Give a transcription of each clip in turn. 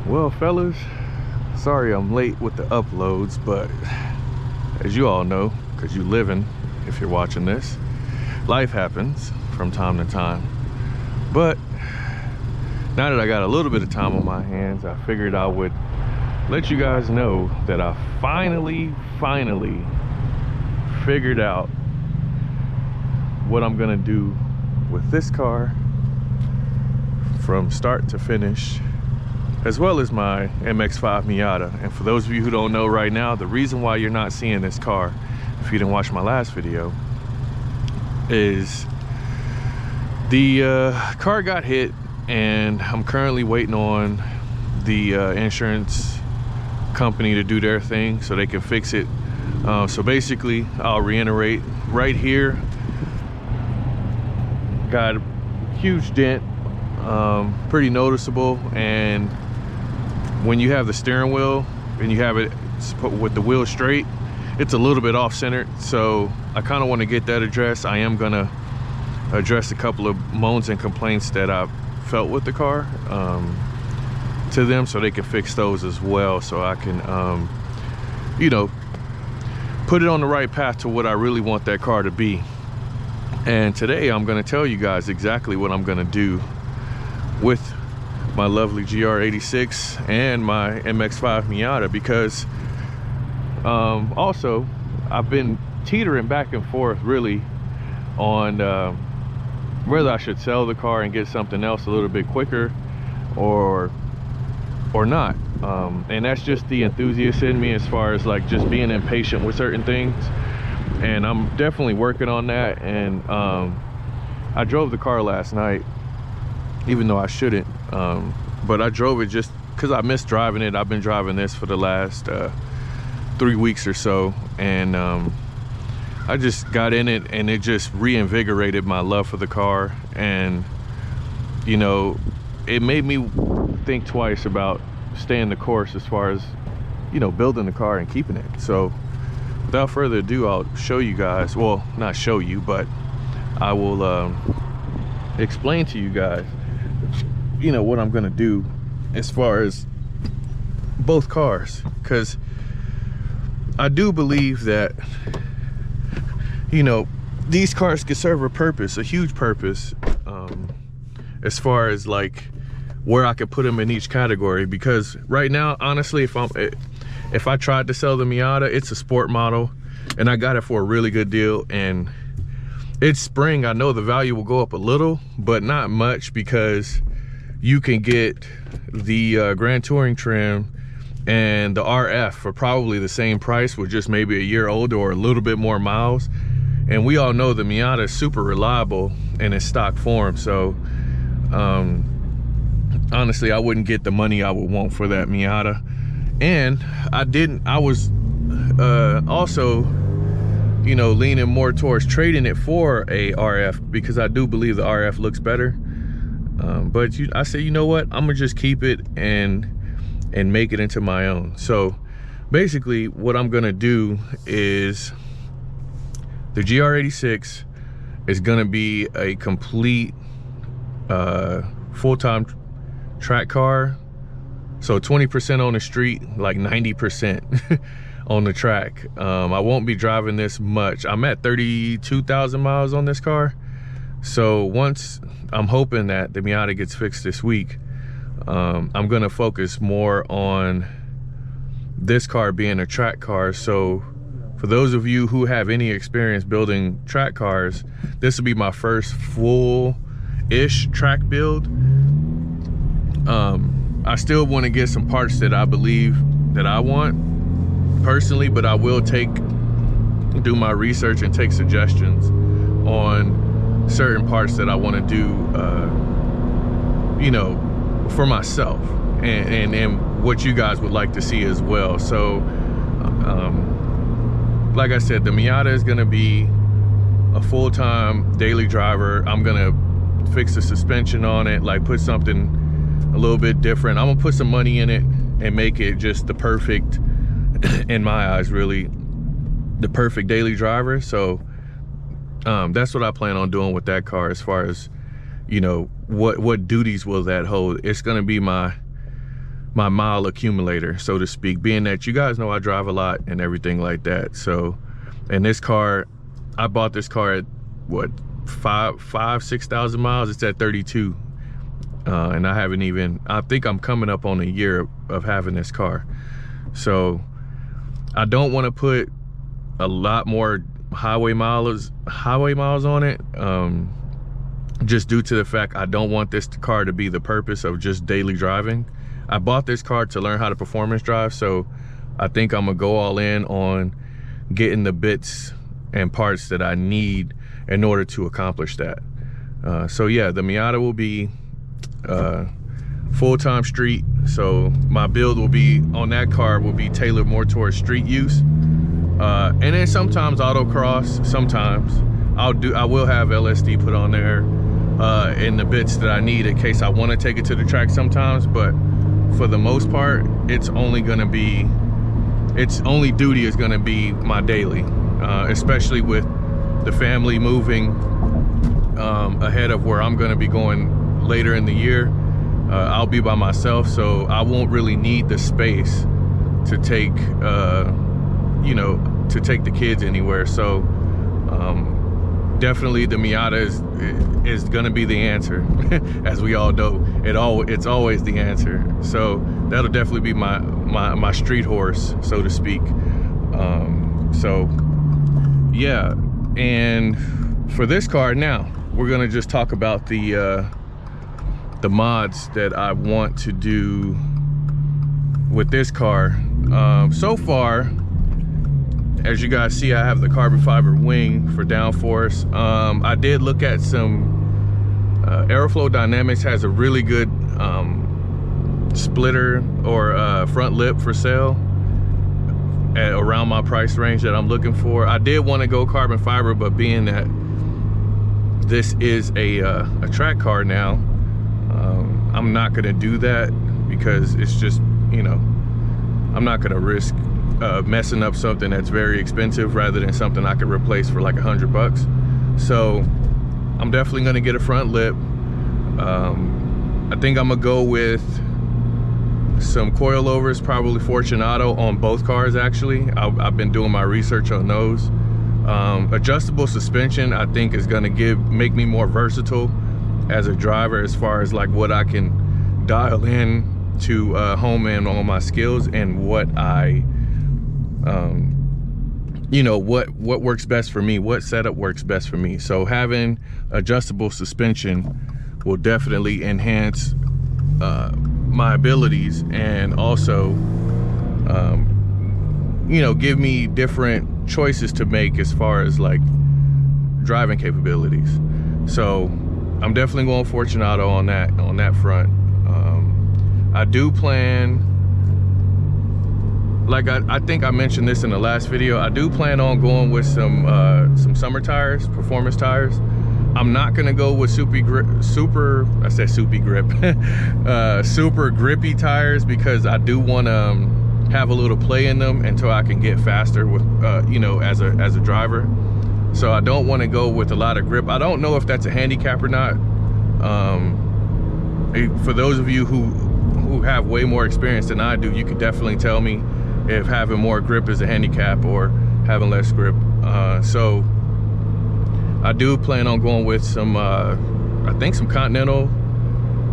Well, fellas, sorry I'm late with the uploads, but as you all know, because you living, if you're watching this, life happens from time to time. But now that I got a little bit of time on my hands, I figured I would let you guys know that I finally figured out what I'm gonna do with this car from start to finish, as well as my MX-5 Miata. And for those of you who don't know right now, the reason why you're not seeing this car, if you didn't watch my last video, is the car got hit, and I'm currently waiting on the insurance company to do their thing so they can fix it. So basically, I'll reiterate, right here, got a huge dent, pretty noticeable. And when you have the steering wheel and you have it with the wheel straight, it's a little bit off-centered. So I kind of want to get that addressed. I am gonna address a couple of moans and complaints that I've felt with the car to them, so they can fix those as well, so I can you know, put it on the right path to what I really want that car to be. And today I'm going to tell you guys exactly what I'm going to do with my lovely GR86 and my MX-5 Miata, because also I've been teetering back and forth really on whether I should sell the car and get something else a little bit quicker or not. And that's just the enthusiast in me, as far as like just being impatient with certain things. And I'm definitely working on that. And I drove the car last night, even though I shouldn't, but I drove it just because I missed driving it. I've been driving this for the last 3 weeks or so, and I just got in it, and it just reinvigorated my love for the car. And you know, it made me think twice about staying the course as far as, you know, building the car and keeping it. So without further ado, I'll show you guys, well, not show you, but I will explain to you guys, you know, what I'm gonna do as far as both cars, because I do believe that, you know, these cars could serve a purpose, a huge purpose, as far as like where I could put them in each category. Because right now, honestly, if I tried to sell the Miata, it's a sport model, and I got it for a really good deal. And it's spring, I know the value will go up a little, but not much, because you can get the Grand Touring trim and the RF for probably the same price, with just maybe a year older or a little bit more miles. And we all know the Miata is super reliable in its stock form. So honestly, I wouldn't get the money I would want for that Miata. And I was also, you know, leaning more towards trading it for a RF, because I do believe the RF looks better. But I said, you know what, I'm gonna just keep it and make it into my own. So basically what I'm gonna do is, the GR86 is gonna be a complete full-time track car. So 20% on the street, like 90% on the track. I won't be driving this much. I'm at 32,000 miles on this car. So once, I'm hoping that the Miata gets fixed this week, I'm gonna focus more on this car being a track car. So for those of you who have any experience building track cars, this will be my first full-ish track build. I still want to get some parts that I believe that I want personally, but I will do my research and take suggestions on certain parts that I want to do, you know, for myself, and what you guys would like to see as well. So like I said, the Miata is going to be a full-time daily driver. I'm going to fix the suspension on it, like put something a little bit different. I'm gonna put some money in it and make it just the perfect, in my eyes, really the perfect daily driver. So that's what I plan on doing with that car. As far as, you know, what duties will that hold? It's gonna be my my mile accumulator, so to speak, being that you guys know I drive a lot and everything like that. So, and this car, I bought this car at what, 6,000 miles. It's at 32, and I haven't even, I think I'm coming up on a year of having this car. So I don't want to put a lot more highway miles on it, just due to the fact I don't want this car to be the purpose of just daily driving. I bought this car to learn how to performance drive, so I think I'm gonna go all in on getting the bits and parts that I need in order to accomplish that. So yeah, the Miata will be full-time street, so my build will be on that car will be tailored more towards street use, and then sometimes autocross. Sometimes I will have LSD put on there in the bits that I need in case I want to take it to the track sometimes, but for the most part, its only duty is gonna be my daily, especially with the family moving ahead of where I'm gonna be going later in the year. I'll be by myself, so I won't really need the space to take, you know, to take the kids anywhere. So definitely the Miata is gonna be the answer. As we all know, it's always the answer. So that'll definitely be my street horse, so to speak. So yeah, and for this car now, we're gonna just talk about the mods that I want to do with this car. So far, as you guys see, I have the carbon fiber wing for downforce. I did look at some, Aeroflow Dynamics has a really good splitter or front lip for sale at around my price range that I'm looking for. I did want to go carbon fiber, but being that this is a track car now, I'm not gonna do that because it's just, you know, I'm not gonna risk messing up something that's very expensive rather than something I could replace for like $100. So I'm definitely gonna get a front lip. I think I'm gonna go with some coilovers, probably Fortunato on both cars. Actually, I've been doing my research on those. Adjustable suspension, I think, is gonna make me more versatile as a driver, as far as like what I can dial in to home in on my skills and what I you know, what works best for me, what setup works best for me. So having adjustable suspension will definitely enhance my abilities, and also you know, give me different choices to make as far as like driving capabilities. So I'm definitely going Fortunato on that front. I do plan, like I think I mentioned this in the last video, I do plan on going with some summer tires, performance tires. I'm not gonna go with super grippy tires, because I do want to have a little play in them until I can get faster with you know, as a driver. So I don't want to go with a lot of grip. I don't know if that's a handicap or not. For those of you who have way more experience than I do, you could definitely tell me if having more grip is a handicap or having less grip. So I do plan on going with some, I think some Continental.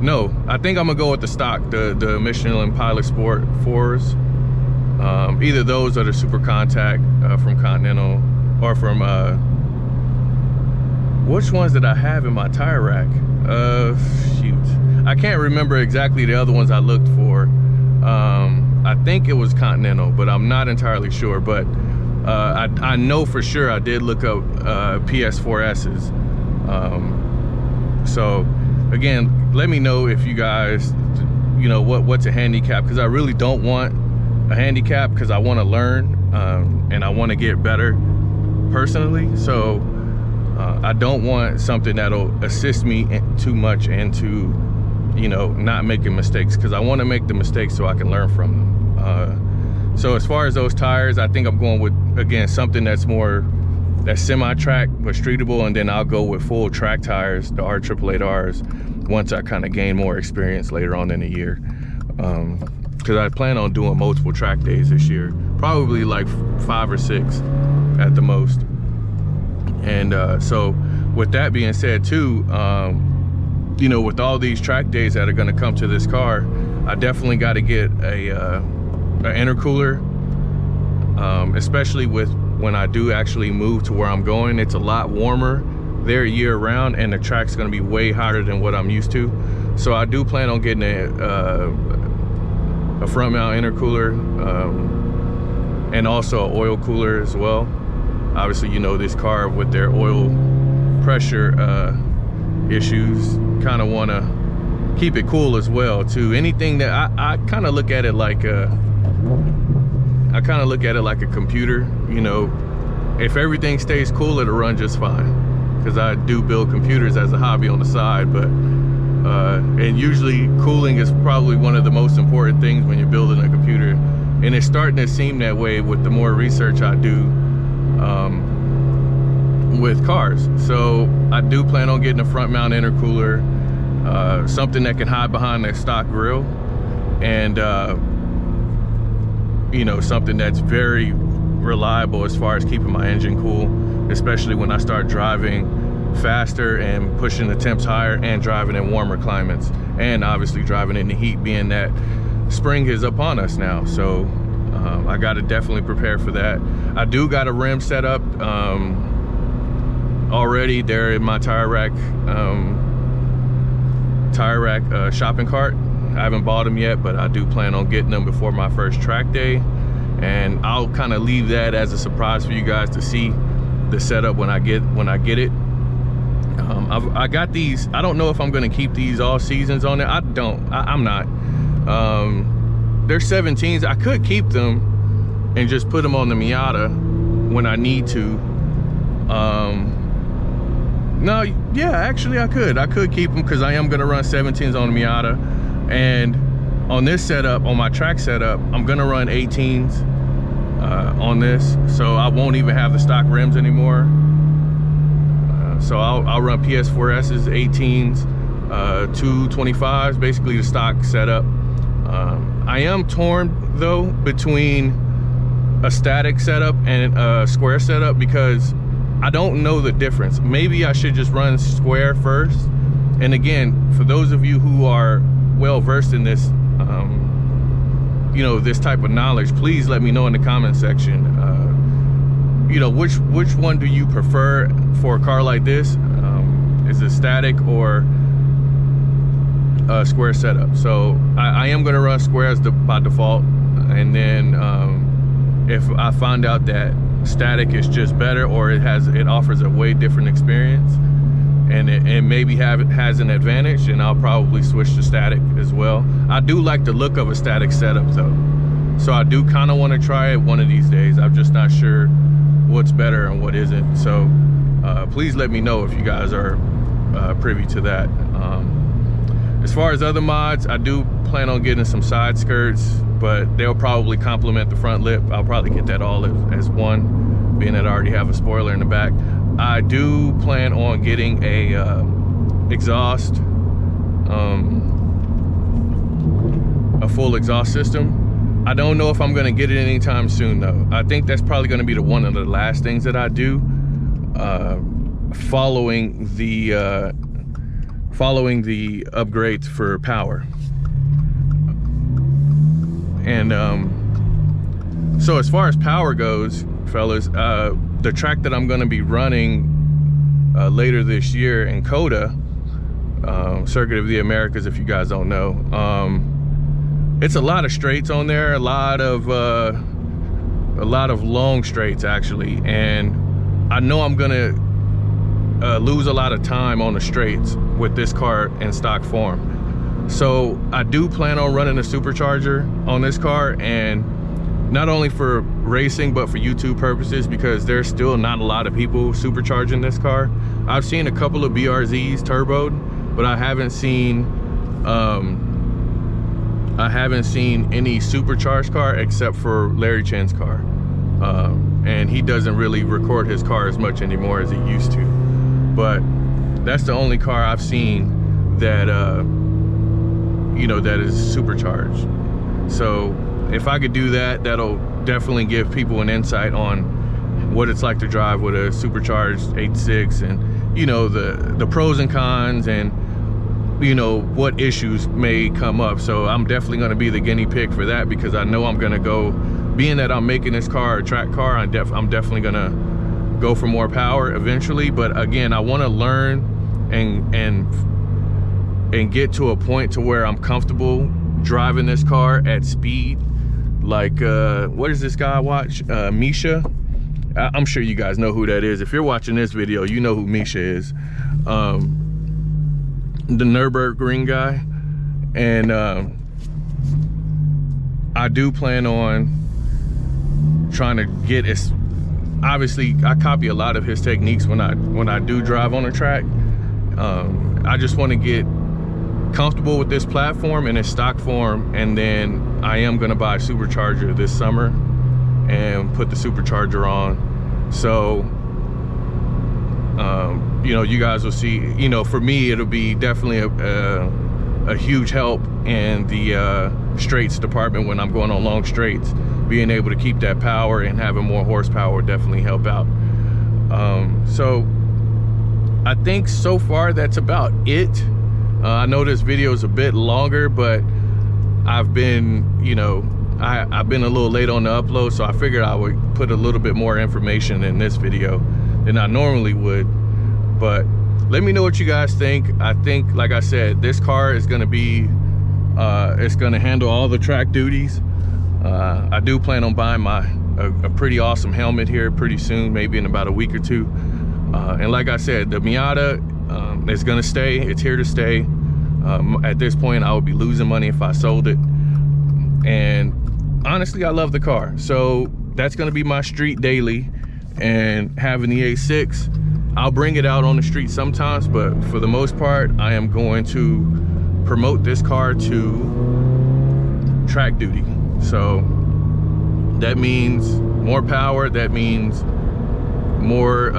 No, I think I'm gonna go with the stock, the Michelin Pilot Sport 4s. Either those or the Super Contact from Continental, or from, which ones did I have in my tire rack? Shoot. I can't remember exactly the other ones I looked for. I think it was Continental, but I'm not entirely sure. But I know for sure I did look up PS4S's. So again, let me know if you guys, you know, what's a handicap, because I really don't want a handicap, because I want to learn and I want to get better personally. So I don't want something that'll assist me too much into, you know, not making mistakes, because I want to make the mistakes so I can learn from them. So as far as those tires, I think I'm going with, again, something that's semi-track but streetable, and then I'll go with full track tires, the R888Rs, once I kind of gain more experience later on in the year. because I plan on doing multiple track days this year, probably like 5 or 6 at the most. And so with that being said too, you know, with all these track days that are going to come to this car, I definitely got to get a intercooler, especially with when I do actually move to where I'm going. It's a lot warmer there year round, and the track's going to be way hotter than what I'm used to. So I do plan on getting a front mount intercooler, and also an oil cooler as well. Obviously, you know, this car with their oil pressure issues, kind of want to keep it cool as well too. Anything that I kind of look at it like a computer, you know. If everything stays cool, it'll run just fine, because I do build computers as a hobby on the side. But and usually cooling is probably one of the most important things when you're building a computer, and it's starting to seem that way with the more research I do with cars. So I do plan on getting a front mount intercooler, something that can hide behind their stock grill, and you know, something that's very reliable as far as keeping my engine cool, especially when I start driving faster and pushing the temps higher, and driving in warmer climates, and obviously driving in the heat, being that spring is upon us now. So I got to definitely prepare for that. I do got a rim set up already. They're in my tire rack shopping cart. I haven't bought them yet, but I do plan on getting them before my first track day, and I'll kind of leave that as a surprise for you guys to see the setup when I get it. I got these. I don't know if I'm going to keep these all seasons on there. I'm not. They're 17s. I could keep them and just put them on the Miata when I need to. No, yeah, actually I could keep them, because I am going to run 17s on the Miata. And on this setup, on my track setup, I'm going to run 18s on this, so I won't even have the stock rims anymore. So I'll run PS4S's, 18s, 225s, basically the stock setup. I am torn though between a static setup and a square setup, because I don't know the difference. Maybe I should just run square first. And again, for those of you who are well versed in this, you know, this type of knowledge, please let me know in the comment section. You know, which one do you prefer for a car like this? Is it static or a square setup? So I am going to run squares by default, and then if I find out that static is just better, or it offers a way different experience, and it maybe has an advantage, and I'll probably switch to static as well. I do like the look of a static setup though, so I do kind of want to try it one of these days. I'm just not sure what's better and what isn't. So please let me know if you guys are privy to that. As far as other mods, I do plan on getting some side skirts, but they'll probably complement the front lip. I'll probably get that all as one, being that I already have a spoiler in the back. I do plan on getting a exhaust, a full exhaust system. I don't know if I'm going to get it anytime soon though. I think that's probably going to be one of the last things that I do, following the upgrades for power. And so as far as power goes, fellas, the track that I'm going to be running later this year in Coda, Circuit of the Americas, if you guys don't know, it's a lot of straights on there, a lot of long straights actually, and I know I'm gonna lose a lot of time on the straights with this car in stock form. So I do plan on running a supercharger on this car, and not only for racing but for YouTube purposes, because there's still not a lot of people supercharging this car. I've seen a couple of BRZs turboed, but I haven't seen any supercharged car except for Larry Chen's car, and he doesn't really record his car as much anymore as he used to. But that's the only car I've seen that you know, that is supercharged. So if I could do that, that'll definitely give people an insight on what it's like to drive with a supercharged 86, and you know, the pros and cons, and you know, what issues may come up. So I'm definitely going to be the guinea pig for that, because I know I'm going to go, being that I'm making this car a track car, I'm definitely going to go for more power eventually. But again, I want to learn and get to a point to where I'm comfortable driving this car at speed. Like what is this guy I watch? Misha. I'm sure you guys know who that is. If you're watching this video, you know who Misha is. The Nürburgring guy. And I do plan on trying to get as, obviously I copy a lot of his techniques when I do drive on a track. I just want to get comfortable with this platform in its stock form, and then I am going to buy a supercharger this summer and put the supercharger on. So you know, you guys will see, you know, for me it'll be definitely a huge help in the straights department when I'm going on long straights. Being able to keep that power and having more horsepower would definitely help out. So I think so far that's about it. I know this video is a bit longer, but I've been, you know, I've been a little late on the upload, so I figured I would put a little bit more information in this video than I normally would. But let me know what you guys think. I think, like I said, this car is going to be, it's going to handle all the track duties. I do plan on buying a pretty awesome helmet here pretty soon, maybe in about a week or two. And like I said, the Miata is going to stay. It's here to stay. At this point, I would be losing money if I sold it. And honestly, I love the car. So that's going to be my street daily. And having the A6, I'll bring it out on the street sometimes, but for the most part, I am going to promote this car to track duty. So that means more power, that means more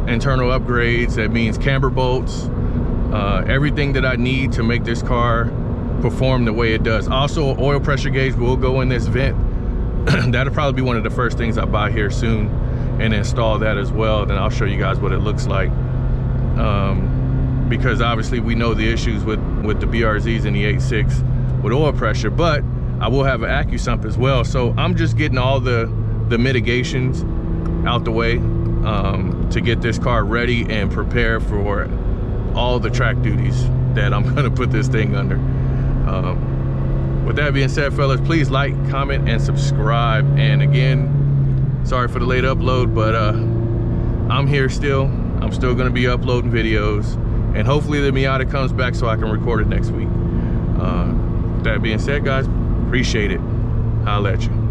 internal upgrades, that means camber bolts, everything that I need to make this car perform the way it does. Also, oil pressure gauge will go in this vent. That'll probably be one of the first things I buy here soon, and install that as well. Then I'll show you guys what it looks like, because obviously we know the issues with the BRZs and the 86 with oil pressure, but I will have an AccuSump as well. So I'm just getting all the mitigations out the way to get this car ready and prepare for all the track duties that I'm gonna put this thing under. With that being said, fellas, please like, comment, and subscribe. And again, sorry for the late upload, but I'm here still. I'm still gonna be uploading videos, and hopefully the Miata comes back so I can record it next week. With that being said, guys, appreciate it. I'll let you.